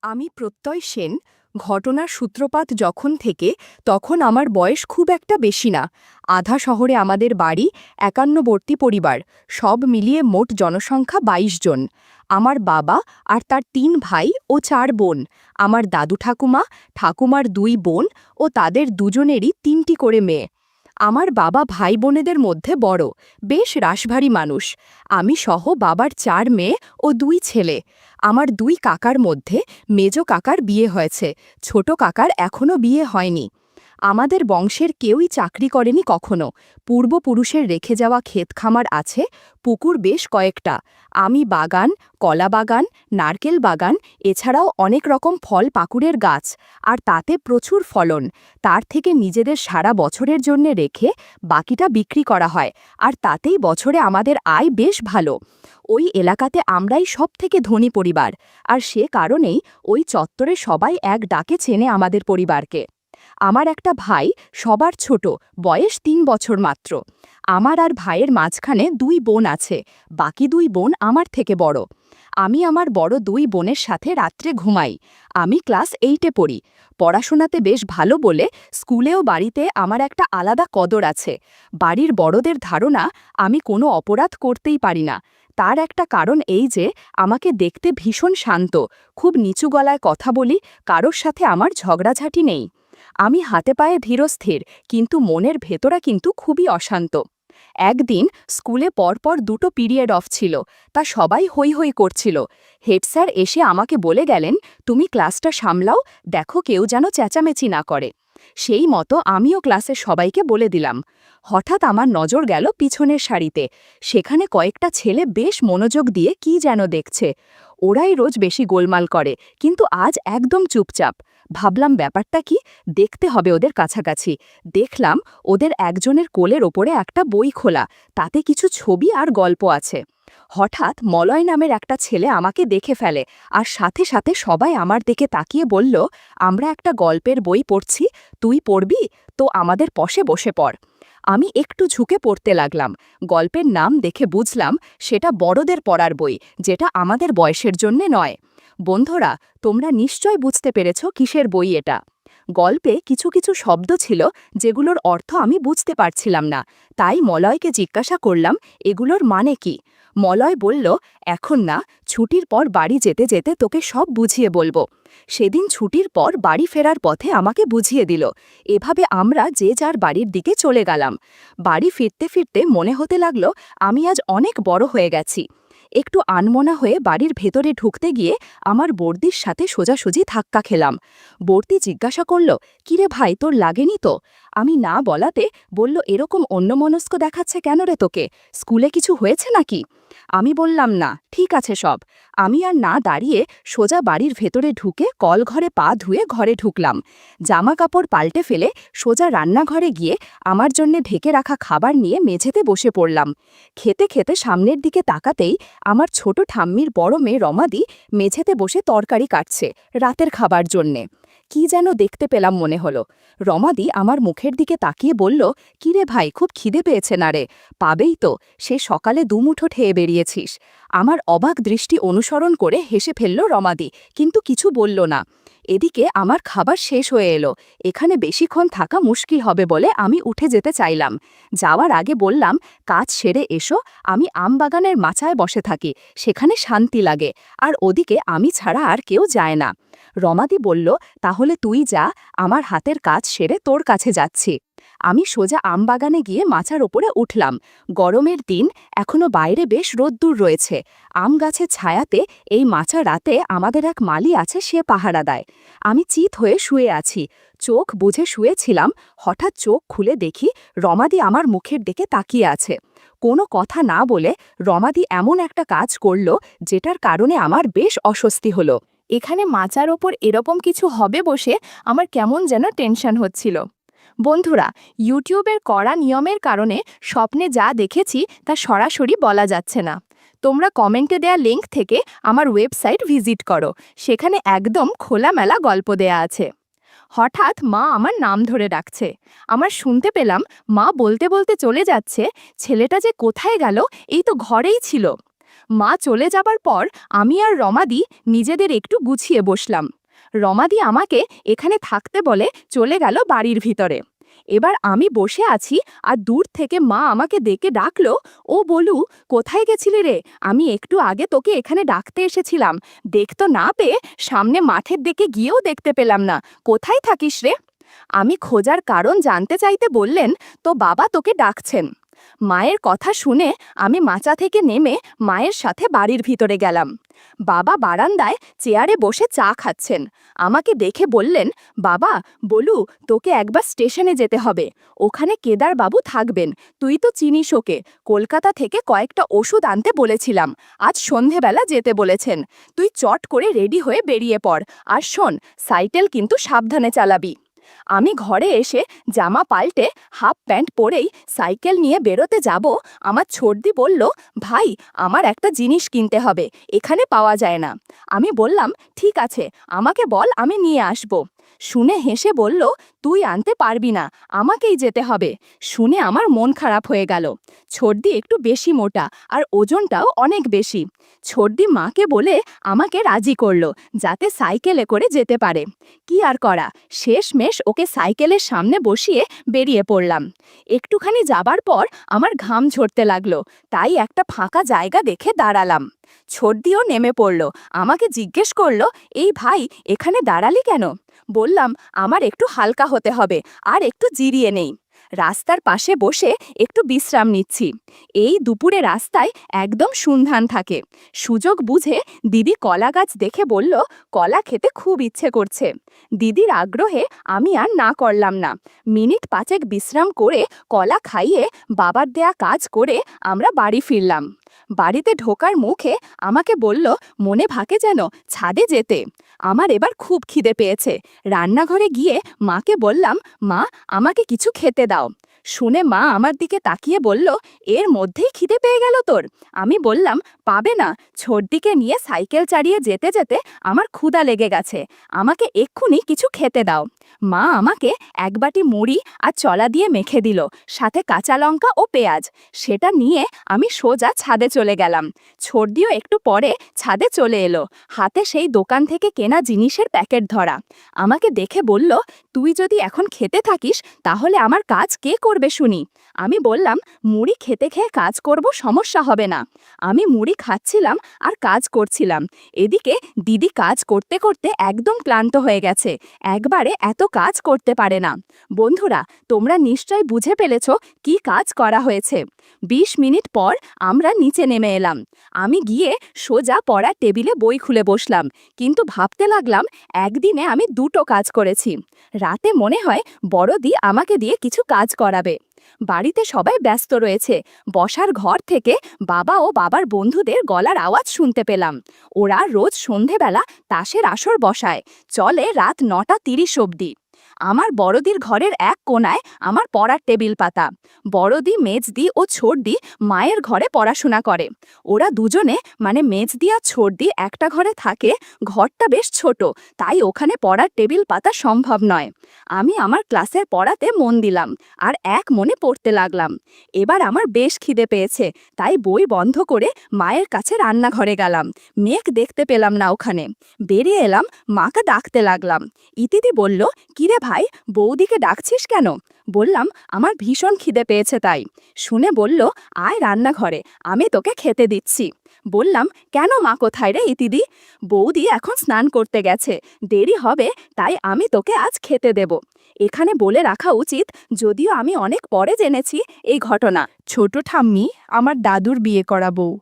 আমি প্রত্যয় সেন। ঘটনার সূত্রপাত যখন থেকে তখন আমার বয়স খুব একটা বেশি না। আধা শহরে আমাদের বাড়ি, ৫১বর্তী পরিবার, সব মিলিয়ে মোট জনসংখ্যা ২২ জন। আমার বাবা আর তার ৩ ভাই ও ৪ বোন, আমার দাদু ঠাকুমা, ঠাকুমার ২ বোন ও তাদের দুজনেরই ৩টি করে মেয়ে। আমার বাবা ভাই বোনেদের মধ্যে বড়, বেশ রাশভারী মানুষ। আমি সহ বাবার ৪ মেয়ে ও ২ ছেলে। আমার ২ কাকার মধ্যে মেজ কাকার বিয়ে হয়েছে, ছোট কাকার এখনও বিয়ে হয়নি। আমাদের বংশের কেউই চাকরি করেনি কখনো। পূর্বপুরুষের রেখে যাওয়া ক্ষেত খামার আছে, পুকুর বেশ কয়েকটা, আমি বাগান, কলা বাগান, নারকেল বাগান, এছাড়াও অনেক রকম ফল পাকুড়ের গাছ, আর তাতে প্রচুর ফলন। তার থেকে নিজেদের সারা বছরের জন্যে রেখে বাকিটা বিক্রি করা হয়, আর তাতেই বছরে আমাদের আয় বেশ ভালো। ওই এলাকাতে আমরাই সবথেকে ধনী পরিবার, আর সে কারণেই ওই চত্বরে সবাই এক ডাকে চেনে আমাদের পরিবারকে। আমার একটা ভাই, সবার ছোট, বয়স ৩ বছর মাত্র। আমার আর ভাইয়ের মাঝখানে ২ বোন আছে, বাকি ২ বোন আমার থেকে বড়। আমি আমার বড় ২ বোনের সাথে রাত্রে ঘুমাই। আমি ক্লাস 8-এ পড়ি। পড়াশোনাতে বেশ ভালো বলে স্কুলেও বাড়িতে আমার একটা আলাদা কদর আছে। বাড়ির বড়দের ধারণা আমি কোনো অপরাধ করতেই পারি না। তার একটা কারণ এই যে আমাকে দেখতে ভীষণ শান্ত, খুব নিচু গলায় কথা বলি, কারোর সাথে আমার ঝগড়াঝাটি নেই। আমি হাতে পায়ে ধীরস্থির, কিন্তু মনের ভেতরা কিন্তু খুবই অশান্ত। একদিন স্কুলে পরপর 2টো পিরিয়ড অফ ছিল, তা সবাই হৈ হৈ করছিল। হেড স্যার এসে আমাকে বলে গেলেন, তুমি ক্লাসটা সামলাও, দেখো কেউ যেন চেঁচামেচি না করে। সেই মতো আমিও ক্লাসের সবাইকে বলে দিলাম। হঠাৎ আমার নজর গেল পিছনের সারিতে। সেখানে কয়েকটা ছেলে বেশ মনোযোগ দিয়ে কি যেন দেখছে। ওরাই রোজ বেশি গোলমাল করে, কিন্তু আজ একদম চুপচাপ। ভাবলাম ব্যাপারটা কি, দেখতে হবে ওদের কাছাকাছি। দেখলাম ওদের একজনের কোলের ওপরে একটা বই খোলা, তাতে কিছু ছবি আর গল্প আছে। হঠাৎ মলয় নামের একটা ছেলে আমাকে দেখে ফেলে, আর সাথে সাথে সবাই আমার দিকে তাকিয়ে বলল, আমরা একটা গল্পের বই পড়ছি, তুই পড়বি? তো আমাদের পাশে বসে পড়। আমি একটু ঝুঁকে পড়তে লাগলাম। গল্পের নাম দেখে বুঝলাম সেটা বড়দের পড়ার বই, যেটা আমাদের বয়সের জন্যে নয়। বন্ধুরা, তোমরা নিশ্চয় বুঝতে পেরেছ কিসের বই এটা। গল্পে কিছু কিছু শব্দ ছিল যেগুলোর অর্থ আমি বুঝতে পারছিলাম না, তাই মলয়কে জিজ্ঞাসা করলাম এগুলোর মানে কি। মলয় বলল, এখন না, ছুটির পর বাড়ি যেতে যেতে তোকে সব বুঝিয়ে বলবো। সেদিন ছুটির পর বাড়ি ফেরার পথে আমাকে বুঝিয়ে দিল। এভাবে আমরা যে যার বাড়ির দিকে চলে গেলাম। বাড়ি ফিরতে ফিরতে মনে হতে লাগলো আমি আজ অনেক বড় হয়ে গেছি। একটু আনমনা হয়ে বাড়ির ভেতরে ঢুকতে গিয়ে আমার বর্দির সাথে সোজাসুজি ধাক্কা খেলাম। বর্দি জিজ্ঞাসা করল, কিরে ভাই, তোর লাগেনি তো? আমি না বলাতে বলল, এরকম অন্যমনস্ক দেখাচ্ছে কেন রে তোকে? স্কুলে কিছু হয়েছে নাকি? আমি বললাম, না, ঠিক আছে সব। আমি আর না দাঁড়িয়ে সোজা বাড়ির ভেতরে ঢুকে কলঘরে পা ধুয়ে ঘরে ঢুকলাম। জামা কাপড় পাল্টে ফেলে সোজা রান্নাঘরে গিয়ে আমার জন্যে ঢেকে রাখা খাবার নিয়ে মেঝেতে বসে পড়লাম। খেতে খেতে সামনের দিকে তাকাতেই আমার ছোট ঠাম্মির বড় মেয়ে রমাদি মেঝেতে বসে তরকারি কাটছে রাতের খাবার জন্যে। কি যেন দেখতে পেলাম মনে হলো। রমাদি আমার মুখের দিকে তাকিয়ে বলল, কিরে ভাই, খুব খিদে পেয়েছে না রে? পাবেই তো, সে সকালে দুমুঠো খেয়ে বেরিয়েছিস। আমার অবাক দৃষ্টি অনুসরণ করে হেসে ফেলল রমাদি, কিন্তু কিছু বলল না। এদিকে আমার খাবার শেষ হয়ে এলো। এখানে বেশিক্ষণ থাকা মুশকিল হবে বলে আমি উঠে যেতে চাইলাম। যাওয়ার আগে বললাম, কাজ সেরে এসো, আমি আমবাগানের মাচায় বসে থাকি, সেখানে শান্তি লাগে, আর ওদিকে আমি ছাড়া আর কেউ যায় না। রমাদি বলল, তাহলে তুই যা, আমার হাতের কাজ সেরে তোর কাছে যাচ্ছি। আমি সোজা আমবাগানে গিয়ে মাচার ওপরে উঠলাম। গরমের দিন, এখনো বাইরে বেশ রোদ্দুর রয়েছে। আম গাছের ছায়াতে এই মাচা রাতে আমাদের এক মালি আছে, সে পাহারা দেয়। আমি চিত হয়ে শুয়ে আছি, চোখ বুঝে শুয়েছিলাম। হঠাৎ চোখ খুলে দেখি রমাদি আমার মুখের দিকে তাকিয়ে আছে। কোনো কথা না বলে রমাদি এমন একটা কাজ করল যেটার কারণে আমার বেশ অস্বস্তি হলো। এখানে মাচার ওপর এরকম কিছু হবে বসে আমার কেমন যেন টেনশন হচ্ছিল। বন্ধুরা, ইউটিউবের কড়া নিয়মের কারণে স্বপ্নে যা দেখেছি তা সরাসরি বলা যাচ্ছে না। তোমরা কমেন্টে দেয়া লিঙ্ক থেকে আমার ওয়েবসাইট ভিজিট করো, সেখানে একদম খোলামেলা গল্প দেয়া আছে। হঠাৎ মা আমার নাম ধরে ডাকছে। আমার শুনতে পেলাম মা বলতে বলতে চলে যাচ্ছে, ছেলেটা যে কোথায় গেল, এই তো ঘরেই ছিল। মা চলে যাবার পর আমি আর রমাদি নিজেদের একটু গুছিয়ে বসলাম। রমাদি আমাকে এখানে থাকতে বলে চলে গেল বাড়ির ভিতরে। এবার আমি বসে আছি আর দূর থেকে মা আমাকে ডেকে ডাকলো, ও বলু, কোথায় গেছিলি রে? আমি একটু আগে তোকে এখানে ডাকতে এসেছিলাম, দেখতো না পেয়ে সামনে মাঠের দিকে গিয়েও দেখতে পেলাম না। কোথায় থাকিস রে? আমি খোঁজার কারণ জানতে চাইতে বললেন, তো বাবা তোকে ডাকছেন। মায়ের কথা শুনে আমি মাচা থেকে নেমে মায়ের সাথে বাড়ির ভিতরে গেলাম। বাবা বারান্দায় চেয়ারে বসে চা খাচ্ছেন। আমাকে দেখে বললেন, বাবা, বলু, তোকে একবার স্টেশনে যেতে হবে, ওখানে কেদার বাবু থাকবেন, তুই তো চিনিস ওকে, কলকাতা থেকে কয়েকটা ওষুধ আনতে বলেছিলাম, আজ সন্ধেবেলা যেতে বলেছেন, তুই চট করে রেডি হয়ে বেরিয়ে পড়, আর শোন, সাইকেল কিন্তু সাবধানে চালাবি। আমি ঘরে এসে জামা পাল্টে হাফ প্যান্ট পরেই সাইকেল নিয়ে বেরোতে যাব, আমার ছোটদি বলল, ভাই, আমার একটা জিনিস কিনতে হবে, এখানে পাওয়া যায় না। আমি বললাম, ঠিক আছে, আমাকে বল, আমি নিয়ে আসব। শুনে হেসে বলল, তুই আনতে পারবি না, আমাকেই যেতে হবে। শুনে আমার মন খারাপ হয়ে গেল। ছোটদি একটু বেশি মোটা আর ওজনটাও অনেক বেশি। ছোটদি মাকে বলে আমাকে রাজি করলো, যাতে সাইকেলে করে যেতে পারে। কি আর করা, শেষমেশ ওকে সাইকেলের সামনে বসিয়ে বেরিয়ে পড়লাম। একটুখানি যাবার পর আমার ঘাম ঝরতে লাগলো, তাই একটা ফাঁকা জায়গা দেখে দাঁড়ালাম। ছোটদিও নেমে পড়ল, আমাকে জিজ্ঞেস করলো, এই ভাই, এখানে দাঁড়ালি কেন? বললাম, আমার একটু হালকা হতে হবে, আর একটু জিরিয়ে নেই। রাস্তার পাশে বসে একটু বিশ্রাম নিচ্ছি। এই দুপুরে রাস্তায় একদম সন্ধান থাকে। সুযোগ বুঝে দিদি কলা গাছ দেখে বলল, কলা খেতে খুব ইচ্ছে করছে। দিদির আগ্রহে আমি আর না করলাম না। মিনিট 5 বিশ্রাম করে কলা খাইয়ে বাবার দেয়া কাজ করে আমরা বাড়ি ফিরলাম। বাড়িতে ঢোকার মুখে আমাকে বলল, মনে ভাকে যেন ছাদে যেতে। আমার এবার খুব খিদে পেয়েছে। রান্নাঘরে গিয়ে মাকে বললাম, মা, আমাকে কিছু খেতে দাও। শুনে মা আমার দিকে তাকিয়ে বলল, এর মধ্যেই খিদে পেয়ে গেল তোর? আমি বললাম, পাবে না, ছোটদিকে নিয়ে সাইকেল চালিয়ে যেতে যেতে আমার ক্ষুধা লেগে গেছে, আমাকে এক্ষুনি কিছু খেতে দাও। মা আমাকে এক বাটি মুড়ি আর চলা দিয়ে মেখে দিল, সাথে কাঁচা লঙ্কা ও পেঁয়াজ। সেটা নিয়ে আমি সোজা ছাদে চলে গেলাম। ছোটদিও একটু পরে ছাদে চলে এলো, হাতে সেই দোকান থেকে কেনা জিনিসের প্যাকেট ধরা। আমাকে দেখে বলল, তুই যদি এখন খেতে থাকিস তাহলে আমার কাজ কে করবে শুনি? আমি বললাম, মুড়ি খেতে খেয়ে কাজ করব, সমস্যা হবে না। আমি মুড়ি খাচ্ছিলাম আর কাজ করছিলাম। এদিকে দিদি কাজ করতে করতে একদম ক্লান্ত হয়ে গেছে, একবারে এত কাজ করতে পারে না। বন্ধুরা, তোমরা নিশ্চয় বুঝে ফেলেছ কি কাজ করা হয়েছে। 20 মিনিট পর আমরা নিচে নেমে এলাম। আমি গিয়ে সোজা পড়ার টেবিলে বই খুলে বসলাম, কিন্তু ভাবতে লাগলাম, একদিনে আমি 2টো কাজ করেছি। রাতে মনে হয় বড়দি আমাকে দিয়ে কিছু কাজ করাবে। বাড়িতে সবাই ব্যস্ত রয়েছে। বসার ঘর থেকে বাবা ও বাবার বন্ধুদের গলার আওয়াজ শুনতে পেলাম। ওরা রোজ সন্ধেবেলা তাসের আসর বসায়, চলে রাত 9টা 30 অবধি। আমার বড়দির ঘরের এক কোণায় আমার পড়ার টেবিল পাতা। বড়দি, মেজদি ও ছোটদি মায়ের ঘরে পড়াশোনা করে। ওরা দুজনে, মানে মেজদি আর ছোটদি, একটা ঘরে থাকে। ঘরটা বেশ ছোট, তাই ওখানে পড়ার টেবিল পাতা সম্ভব নয়। আমি আমার ক্লাসের পড়াতে মন দিলাম আর এক মনে পড়তে লাগলাম। এবার আমার বেশ খিদে পেয়েছে, তাই বই বন্ধ করে মায়ের কাছে রান্নাঘরে গেলাম। মেঘ দেখতে পেলাম না ওখানে। বেরিয়ে এলাম, মাকে ডাকতে লাগলাম। ইতিদি বলল, কিরে ভাই, বৌদিকে ডাকছিস কেন? বললাম, আমার ভীষণ খিদে পেয়েছে তাই। শুনে বলল, আয় রান্নাঘরে, আমি তোকে খেতে দিচ্ছি। বললাম, কেন মা, কোথায় রে ইতিদি? বৌদি এখন স্নান করতে গেছে, দেরি হবে, তাই আমি তোকে আজ খেতে দেব। এখানে বলে রাখা উচিত, যদিও আমি অনেক পরে জেনেছি এই ঘটনা। ছোট ঠাম্মি আমার দাদুর বিয়ে করা বউ।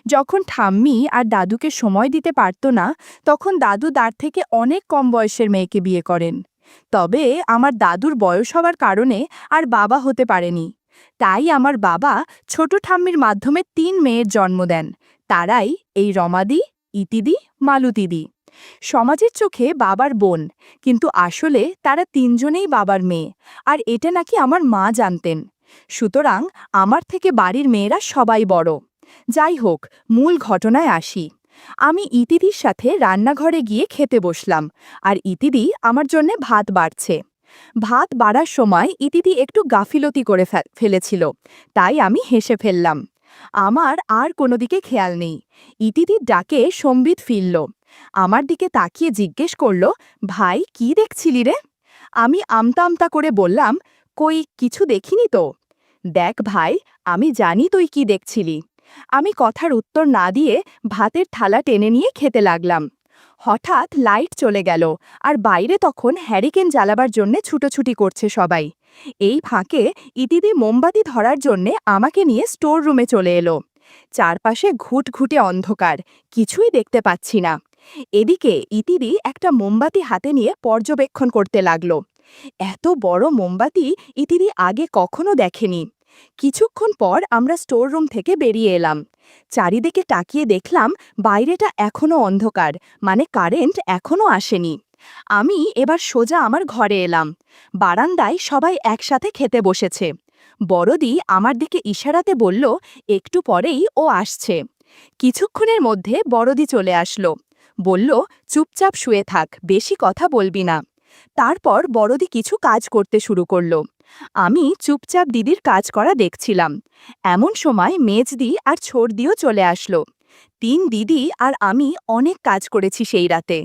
যখন ঠাম্মি আর দাদুকে সময় দিতে পারত না, তখন দাদু তার থেকে অনেক কম বয়সের মেয়েকে বিয়ে করেন। তবে আমার দাদুর বয়স হওয়ার কারণে আর বাবা হতে পারেনি। তাই আমার বাবা ছোট ঠাম্মির মাধ্যমে 3 মেয়ের জন্ম দেন। তারাই এই রমাদি, ইতিদি, মালতীদি। সমাজের চোখে বাবার বোন, কিন্তু আসলে তারা 3জনেই বাবার মেয়ে, আর এটা নাকি আমার মা জানতেন। সুতরাং আমার থেকে বাড়ির মেয়েরা সবাই বড়। যাই হোক, মূল ঘটনায় আসি। আমি ইতিদির সাথে রান্নাঘরে গিয়ে খেতে বসলাম, আর ইতিদি আমার জন্যে ভাত বাড়ছে। ভাত বাড়ার সময় ইতিদি একটু গাফিলতি করে ফেলেছিল, তাই আমি হেসে ফেললাম। আমার আর কোনো দিকে খেয়াল নেই। ইতিদির ডাকে সম্বিত ফিরল। আমার দিকে তাকিয়ে জিজ্ঞেস করল, ভাই কি দেখছিলি রে? আমি আমতা আমতা করে বললাম, কই কিছু দেখিনি তো। দেখ ভাই, আমি জানি তুই কি দেখছিলি। আমি কথার উত্তর না দিয়ে ভাতের থালা টেনে নিয়ে খেতে লাগলাম। হঠাৎ লাইট চলে গেল, আর বাইরে তখন হ্যারিকেন জ্বালাবার জন্যে ছুটোছুটি করছে সবাই। এই ফাঁকে ইতিদি মোমবাতি ধরার জন্যে আমাকে নিয়ে স্টোর রুমে চলে এলো। চারপাশে ঘুটঘুটে অন্ধকার, কিছুই দেখতে পাচ্ছি না। এদিকে ইতিদি একটা মোমবাতি হাতে নিয়ে পর্যবেক্ষণ করতে লাগলো। এত বড় মোমবাতি ইতিদি আগে কখনো দেখেনি। কিছুক্ষণ পর আমরা স্টোর রুম থেকে বেরিয়ে এলাম। চারিদিকে তাকিয়ে দেখলাম বাইরেটা এখনো অন্ধকার, মানে কারেন্ট এখনো আসেনি। আমি এবার সোজা আমার ঘরে এলাম। বারান্দায় সবাই একসাথে খেতে বসেছে। বড়দি আমার দিকে ইশারাতে বলল, একটু পরেই ও আসছে। কিছুক্ষণের মধ্যে বড়দি চলে আসলো। বলল, চুপচাপ শুয়ে থাক, বেশি কথা বলবি না। তারপর বড়দি কিছু কাজ করতে শুরু করলো। আমি চুপচাপ দিদির কাজ করা দেখছিলাম। এমন সময় মেজদি আর ছোড়দিও চলে আসলো। 3 দিদি আর আমি অনেক কাজ করেছি সেই রাতে।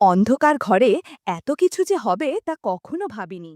অন্ধকার ঘরে এত কিছু যে হবে তা কখনো ভাবিনি।